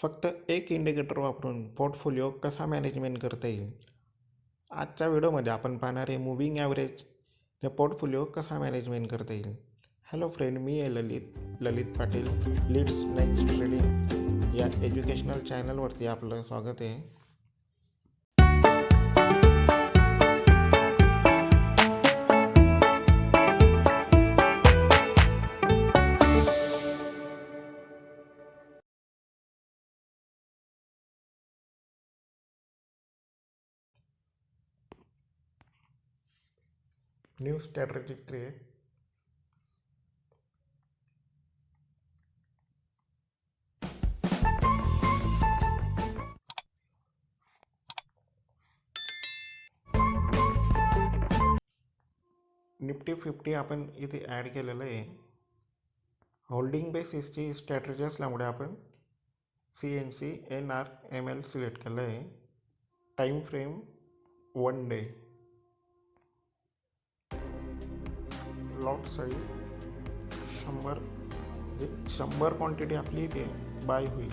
फक्त एक इंडिकेटर वापरून पोर्टफोलिओ कसा मॅनेजमेंट करता येईल. आजच्या व्हिडिओमध्ये आपण पाहणार आहे मूव्हिंग ॲव्हरेज ने पोर्टफोलिओ कसा मॅनेजमेंट करता येईल. हॅलो फ्रेंड, मी आहे ललित पाटील. लीड्स नेक्स्ट ट्रेडिंग या एज्युकेशनल चॅनलवरती आपलं स्वागत आहे. New strategy create. निफ्टी 50 आपण इथे ॲड केलेलं आहे. होल्डिंग बेसिसची स्ट्रॅटेजी असल्यामुळे आपण CNC NRML सिलेक्ट केलं आहे. Time frame 1 day. Lot size 100 quantity आपली इथे बाय होईल.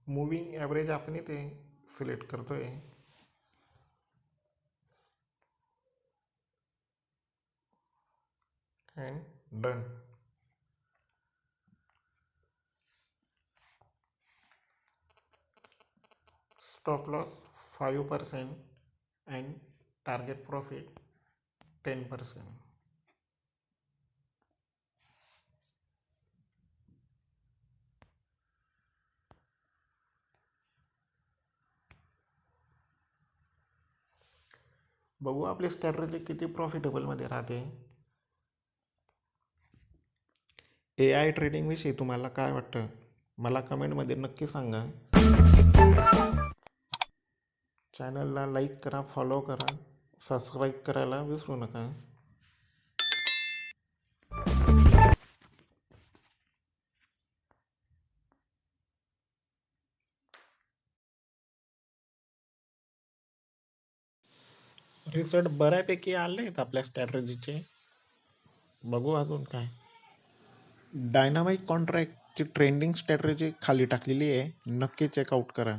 मूव्हिंग ॲव्हरेज आपण इथे सिलेक्ट करतोय. And done. Stop loss 5% and target profit 10%. बघू आपली स्ट्रॅटेजी किती प्रॉफिटेबलमध्ये राहते. AI ट्रेडिंगविषयी तुम्हाला काय वाटतं मला कमेंटमध्ये नक्की सांगा. चॅनलला लाईक करा, फॉलो करा, सबस्क्राईब करायला विसरू नका. रिझल्ट बऱ्यापैकी आले आहेत आपल्या स्ट्रॅटेजीचे. बघू अजून काय. डायनामिक कॉन्ट्रॅक्टची ट्रेंडिंग स्ट्रॅटेजी खाली टाकलेली आहे, नक्की चेकआउट करा.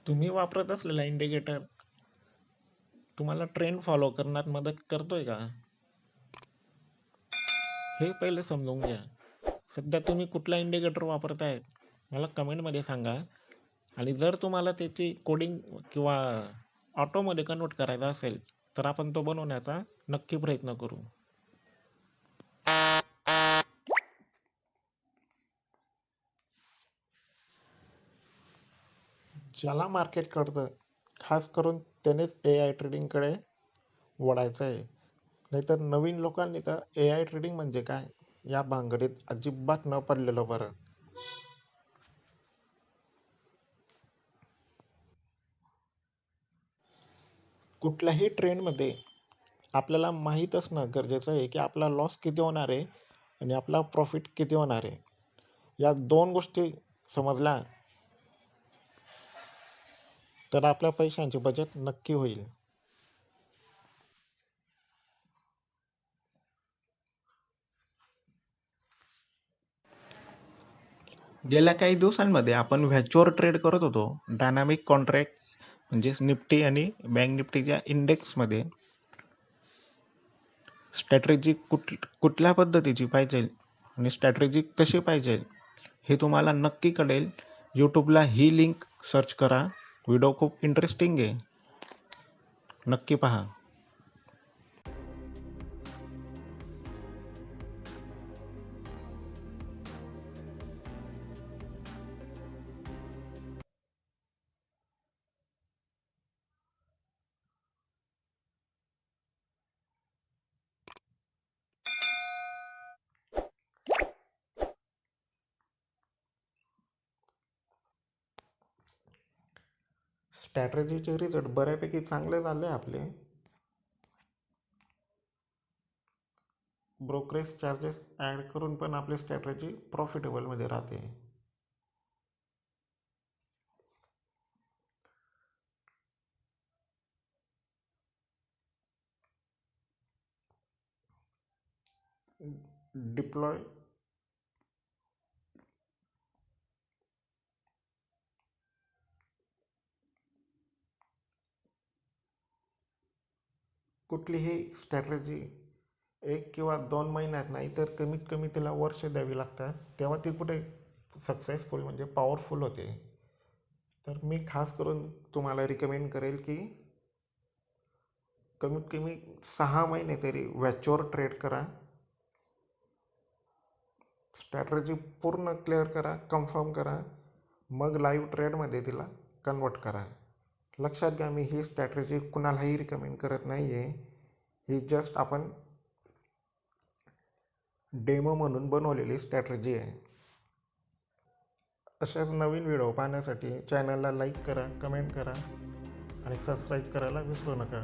तुम्ही वापरत असलेला इंडिकेटर तुम्हाला ट्रेंड फॉलो करण्यात मदत करतोय का, हे पहिले समजून घ्या. सध्या तुम्ही कुठला इंडिकेटर वापरताय मला कमेंटमध्ये सांगा. आणि जर तुम्हाला त्याची कोडिंग किंवा ऑटोमध्ये कन्वर्ट करायचा असेल तर आपण तो बनवण्याचा नक्की प्रयत्न करू. ज्याला मार्केट कळतं खास करून त्यानेच AI ट्रेडिंगकडे वळायचं आहे. नाहीतर नवीन लोकांनी तर AI ट्रेडिंग म्हणजे काय या भानगडीत अजिबात न पडलेलं बरं. कुठल्याही ट्रेंडमध्ये आपल्याला माहीत असणं गरजेचं आहे की आपला लॉस किती होणार आहे आणि आपला प्रॉफिट किती होणार आहे. या दोन गोष्टी समजल्या तर आपल्या पैशांचे बजेट नक्की होईल. गेल्या काही दिवसांमध्ये आपण व्हॅच्युअर ट्रेड करत होतो. डायनामिक कॉन्ट्रॅक्ट म्हणजेच निफ्टी आणि बँक निफ्टीच्या इंडेक्समध्ये स्ट्रॅटेजी कुठल्या पद्धतीची पाहिजे आणि स्ट्रॅटेजी कशी पाहिजे हे तुम्हाला नक्की कळेल. यूट्यूबला ही लिंक सर्च करा. व्हिडिओ खूप इंटरेस्टिंग आहे, नक्की पहा. स्ट्रॅटेजीचे रिझल्ट बऱ्यापैकी चांगले झाले आपले. ब्रोकरेज चार्जेस ॲड करून पण आपली स्ट्रॅटेजी प्रॉफिटेबलमध्ये राहते. डिप्लॉय कुठलीही स्ट्रॅटेजी 1 किंवा 2 महिन्यात नाही तर कमीत कमी तिला वर्ष द्यावी लागतात, तेव्हा ती कुठे सक्सेसफुल म्हणजे पॉवरफुल होते. तर मी खास करून तुम्हाला रिकमेंड करेल की कमीत कमी 6 महिने तरी व्याचवर ट्रेड करा. स्ट्रॅटेजी पूर्ण क्लिअर करा, कन्फर्म करा, मग लाईव्ह ट्रेडमध्ये तिला कन्वर्ट करा. लक्षात घ्या, मी ही स्ट्रॅटेजी कुणालाही रिकमेंड करत नाही आहे. ही जस्ट आपण डेमो म्हणून बनवलेली स्ट्रॅटेजी आहे. अशाच नवीन व्हिडिओ पाहण्यासाठी चॅनलला लाईक करा, कमेंट करा आणि सबस्क्राईब करायला विसरू नका.